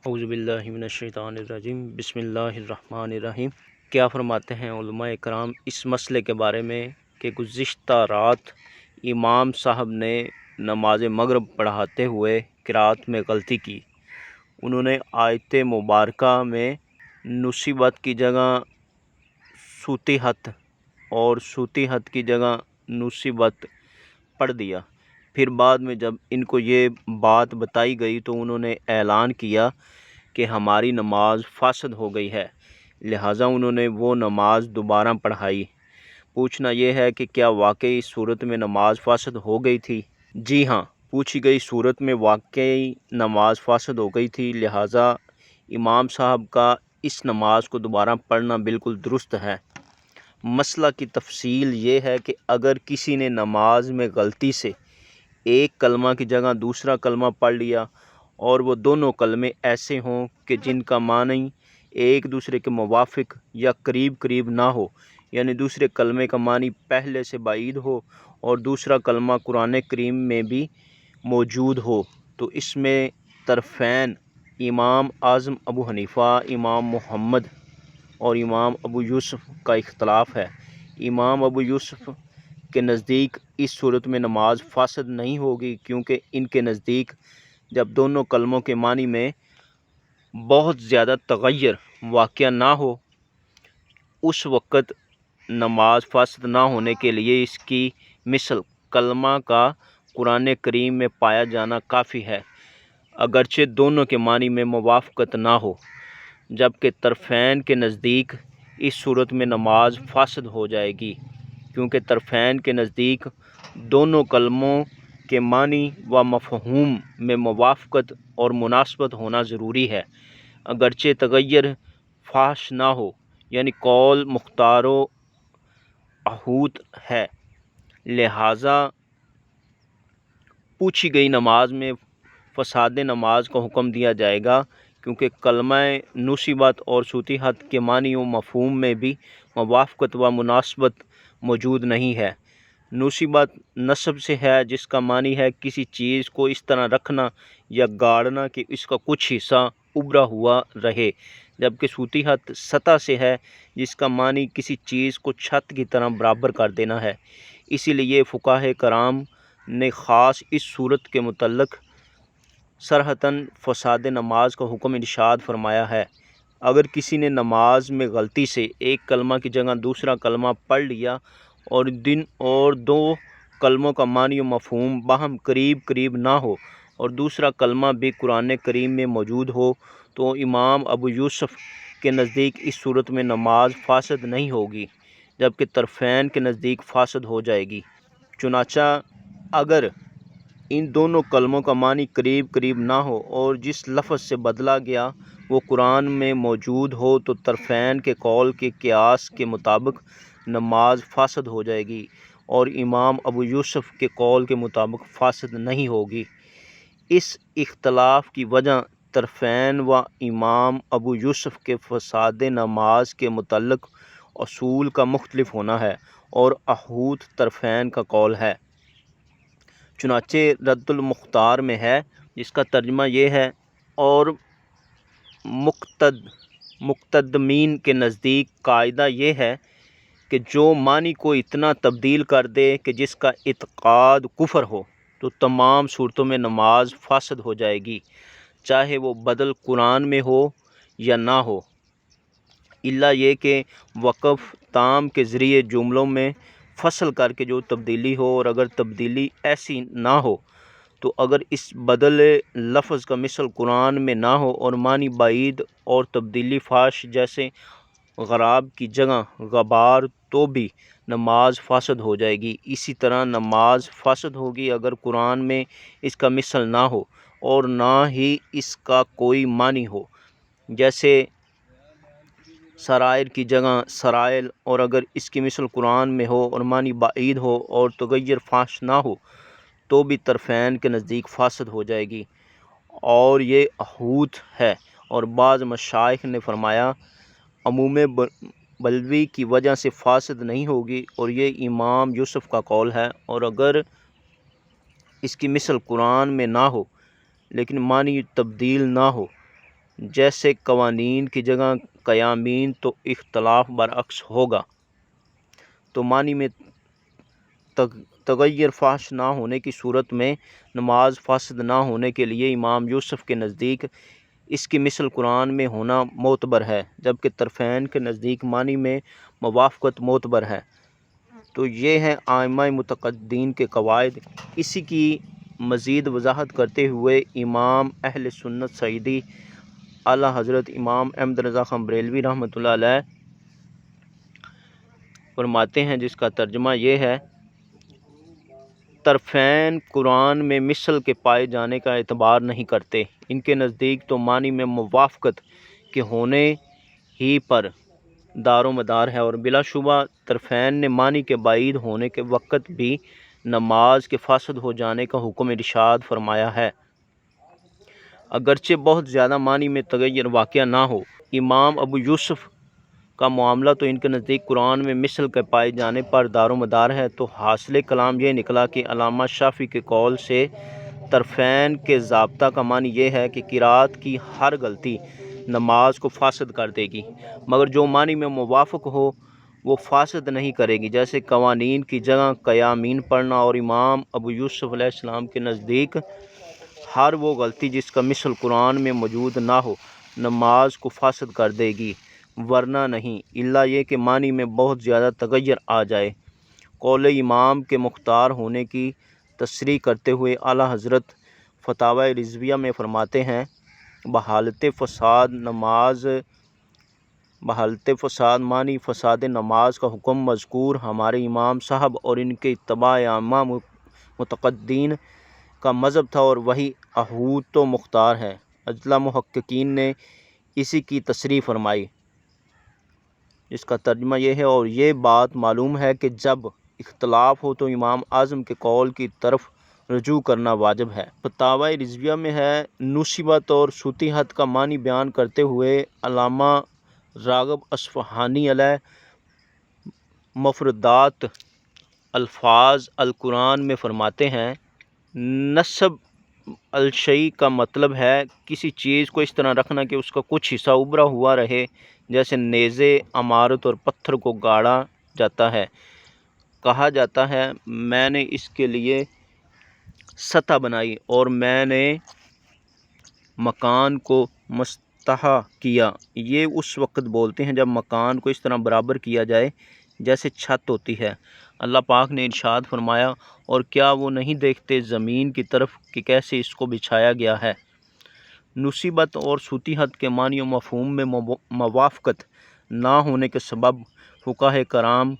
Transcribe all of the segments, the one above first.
اعوذ باللہ من الشیطان الرجیم بسم اللہ الرحمن الرحیم۔ کیا فرماتے ہیں علماء کرام اس مسئلے کے بارے میں کہ گزشتہ رات امام صاحب نے نماز مغرب پڑھاتے ہوئے قرات میں غلطی کی۔ انہوں نے آیت مبارکہ میں نصیبت کی جگہ سوتیحت اور سوتیحت کی جگہ نصیبت پڑھ دیا۔ پھر بعد میں جب ان کو یہ بات بتائی گئی تو انہوں نے اعلان کیا کہ ہماری نماز فاسد ہو گئی ہے، لہٰذا انہوں نے وہ نماز دوبارہ پڑھائی۔ پوچھنا یہ ہے کہ کیا واقعی اس صورت میں نماز فاسد ہو گئی تھی؟ جی ہاں، پوچھی گئی صورت میں واقعی نماز فاسد ہو گئی تھی، لہٰذا امام صاحب کا اس نماز کو دوبارہ پڑھنا بالکل درست ہے۔ مسئلہ کی تفصیل یہ ہے کہ اگر کسی نے نماز میں غلطی سے ایک کلمہ کی جگہ دوسرا کلمہ پڑھ لیا اور وہ دونوں کلمے ایسے ہوں کہ جن کا معنی ایک دوسرے کے موافق یا قریب قریب نہ ہو، یعنی دوسرے کلمے کا معنی پہلے سے بعید ہو اور دوسرا کلمہ قرآن کریم میں بھی موجود ہو، تو اس میں طرفین امام اعظم ابو حنیفہ، امام محمد اور امام ابو یوسف کا اختلاف ہے۔ امام ابو یوسف کے نزدیک اس صورت میں نماز فاسد نہیں ہوگی، کیونکہ ان کے نزدیک جب دونوں کلموں کے معنی میں بہت زیادہ تغیر واقع نہ ہو، اس وقت نماز فاسد نہ ہونے کے لیے اس کی مثل کلمہ کا قرآن کریم میں پایا جانا کافی ہے، اگرچہ دونوں کے معنی میں موافقت نہ ہو۔ جبکہ طرفین کے نزدیک اس صورت میں نماز فاسد ہو جائے گی، کیونکہ طرفین کے نزدیک دونوں کلموں کے معنی و مفہوم میں موافقت اور مناسبت ہونا ضروری ہے، اگرچہ تغیر فاحش نہ ہو، یعنی قول مختار و احوط ہے۔ لہٰذا پوچھی گئی نماز میں فساد نماز کا حکم دیا جائے گا، کیونکہ کلمہ نصیبت اور سوتیحت کے معنی و مفہوم میں بھی موافقت و مناسبت موجود نہیں ہے۔ نصیبت نصب سے ہے، جس کا معنی ہے کسی چیز کو اس طرح رکھنا یا گاڑنا کہ اس کا کچھ حصہ ابھرا ہوا رہے، جبکہ سوتیحت سطح سے ہے، جس کا معنی کسی چیز کو چھت کی طرح برابر کر دینا ہے۔ اسی لیے فقہاء کرام نے خاص اس صورت کے متعلق صراحتاً فساد نماز کا حکم ارشاد فرمایا ہے۔ اگر کسی نے نماز میں غلطی سے ایک کلمہ کی جگہ دوسرا کلمہ پڑھ لیا اور دو کلموں کا معنی و مفہوم باہم قریب قریب نہ ہو اور دوسرا کلمہ بھی قرآن کریم میں موجود ہو، تو امام ابو یوسف کے نزدیک اس صورت میں نماز فاسد نہیں ہوگی، جبکہ طرفین کے نزدیک فاسد ہو جائے گی۔ چنانچہ اگر ان دونوں کلموں کا معنی قریب قریب نہ ہو اور جس لفظ سے بدلا گیا وہ قرآن میں موجود ہو، تو طرفین کے قول کے قیاس کے مطابق نماز فاسد ہو جائے گی، اور امام ابو یوسف کے قول کے مطابق فاسد نہیں ہوگی۔ اس اختلاف کی وجہ طرفین و امام ابو یوسف کے فساد نماز کے متعلق اصول کا مختلف ہونا ہے، اور احوط طرفین کا قول ہے۔ چنانچہ رد المختار میں ہے، جس کا ترجمہ یہ ہے، اور مقتدمین کے نزدیک قاعدہ یہ ہے کہ جو معنی کو اتنا تبدیل کر دے کہ جس کا اعتقاد کفر ہو، تو تمام صورتوں میں نماز فاسد ہو جائے گی، چاہے وہ بدل قرآن میں ہو یا نہ ہو، الا یہ کہ وقف تام کے ذریعے جملوں میں فصل کر کے جو تبدیلی ہو، اور اگر تبدیلی ایسی نہ ہو تو اگر اس بدل لفظ کا مثل قرآن میں نہ ہو اور معنی بعید اور تبدیلی فاش جیسے غراب کی جگہ غبار، تو بھی نماز فاسد ہو جائے گی۔ اسی طرح نماز فاسد ہوگی اگر قرآن میں اس کا مثل نہ ہو اور نہ ہی اس کا کوئی معنی ہو، جیسے سرائر کی جگہ سرائل، اور اگر اس کی مثل قرآن میں ہو اور معنی بعید ہو اور تغیر فاحش نہ ہو، تو بھی طرفین کے نزدیک فاسد ہو جائے گی، اور یہ احوط ہے۔ اور بعض مشائخ نے فرمایا عموم بلوی کی وجہ سے فاسد نہیں ہوگی، اور یہ امام یوسف کا قول ہے، اور اگر اس کی مثل قرآن میں نہ ہو لیکن معنی تبدیل نہ ہو، جیسے قوانین کی جگہ قیامین تو اختلاف برعکس ہوگا۔ تو معنی میں تغیر فاحش نہ ہونے کی صورت میں نماز فاسد نہ ہونے کے لیے امام یوسف کے نزدیک اس کی مثل قرآن میں ہونا معتبر ہے، جبکہ طرفین کے نزدیک معنی میں موافقت معتبر ہے۔ تو یہ ہیں ائمہ متقدمین کے قواعد۔ اسی کی مزید وضاحت کرتے ہوئے امام اہل سنت سعیدی اعلیٰ حضرت امام احمد رضا خان بریلوی رحمۃ اللہ علیہ فرماتے ہیں، جس کا ترجمہ یہ ہے: طرفین قرآن میں مثل کے پائے جانے کا اعتبار نہیں کرتے۔ ان کے نزدیک تو معنی میں موافقت کے ہونے ہی پر دار و مدار ہے، اور بلا شبہ طرفین نے معنی کے بعید ہونے کے وقت بھی نماز کے فاسد ہو جانے کا حکم ارشاد فرمایا ہے، اگرچہ بہت زیادہ معنی میں تغیر واقع نہ ہو۔ امام ابو یوسف کا معاملہ تو ان کے نزدیک قرآن میں مثل کے پائے جانے پر دار و مدار ہے۔ تو حاصل کلام یہ نکلا کہ علامہ شافعی کے قول سے طرفین کے ضابطہ کا معنی یہ ہے کہ قرأت کی ہر غلطی نماز کو فاسد کر دے گی، مگر جو معنی میں موافق ہو وہ فاسد نہیں کرے گی، جیسے قوانین کی جگہ قیامین پڑھنا۔ اور امام ابو یوسف علیہ السلام کے نزدیک ہر وہ غلطی جس کا مثل قرآن میں موجود نہ ہو نماز کو فاسد کر دے گی، ورنہ نہیں، الا یہ کہ معنی میں بہت زیادہ تغیر آ جائے۔ قول امام کے مختار ہونے کی تصریح کرتے ہوئے اعلیٰ حضرت فتاوی رضویہ میں فرماتے ہیں: بحالت فساد معنی فساد نماز کا حکم مذکور ہمارے امام صاحب اور ان کے اتباع ائمہ متقدمین کا مذہب تھا، اور وہی احوط و مختار ہے۔ اجلا محققین نے اسی کی تصریح فرمائی، جس کا ترجمہ یہ ہے: اور یہ بات معلوم ہے کہ جب اختلاف ہو تو امام اعظم کے قول کی طرف رجوع کرنا واجب ہے۔ فتاوی رضویہ میں ہے: نصیبت اور سطیحت کا معنی بیان کرتے ہوئے علامہ راغب اصفہانی علیہ مفردات الفاظ القرآن میں فرماتے ہیں: نصب الشیء کا مطلب ہے کسی چیز کو اس طرح رکھنا کہ اس کا کچھ حصہ ابھرا ہوا رہے، جیسے نیزے، عمارت اور پتھر کو گاڑا جاتا ہے۔ کہا جاتا ہے: میں نے اس کے لیے سطح بنائی اور میں نے مکان کو مسطح کیا۔ یہ اس وقت بولتے ہیں جب مکان کو اس طرح برابر کیا جائے جیسے چھت ہوتی ہے۔ اللہ پاک نے ارشاد فرمایا: اور کیا وہ نہیں دیکھتے زمین کی طرف کہ کیسے اس کو بچھایا گیا ہے۔ نصیبت اور سطیحت کے معنی و مفہوم میں موافقت نہ ہونے کے سبب فقہائے کرام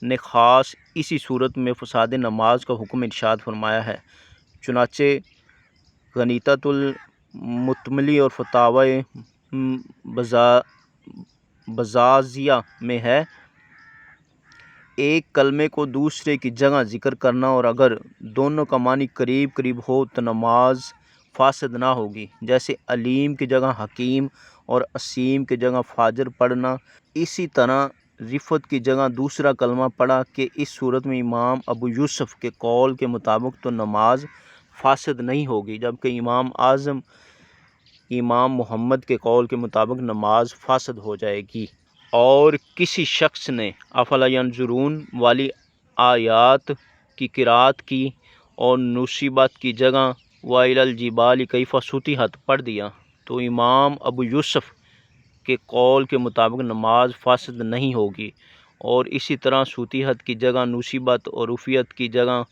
نے خاص اسی صورت میں فساد نماز کا حکم ارشاد فرمایا ہے۔ چنانچہ غنیۃ المتملی اور فتاوی بزازیہ میں ہے: ایک کلمے کو دوسرے کی جگہ ذکر کرنا، اور اگر دونوں کا معنی قریب قریب ہو تو نماز فاسد نہ ہوگی، جیسے علیم کی جگہ حکیم اور اسیم کی جگہ فاجر پڑھنا۔ اسی طرح رفعت کی جگہ دوسرا کلمہ پڑھا کہ اس صورت میں امام ابو یوسف کے قول کے مطابق تو نماز فاسد نہیں ہوگی، جبکہ امام اعظم امام محمد کے قول کے مطابق نماز فاسد ہو جائے گی۔ اور کسی شخص نے افلا ینظرون والی آیات کی قرأت کی اور نصیبت کی جگہ وَإِلَى الْجِبَالِ كَيْفَ سُطِحَتْ پڑھ دیا تو امام ابو یوسف کے قول کے مطابق نماز فاسد نہیں ہوگی۔ اور اسی طرح سطیحت کی جگہ نصیبت اور رفعت کی جگہ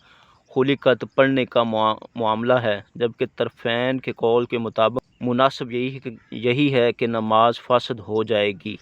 خلقت پڑھنے کا معاملہ ہے، جبکہ طرفین کے قول کے مطابق مناسب یہی ہے کہ نماز فاسد ہو جائے گی۔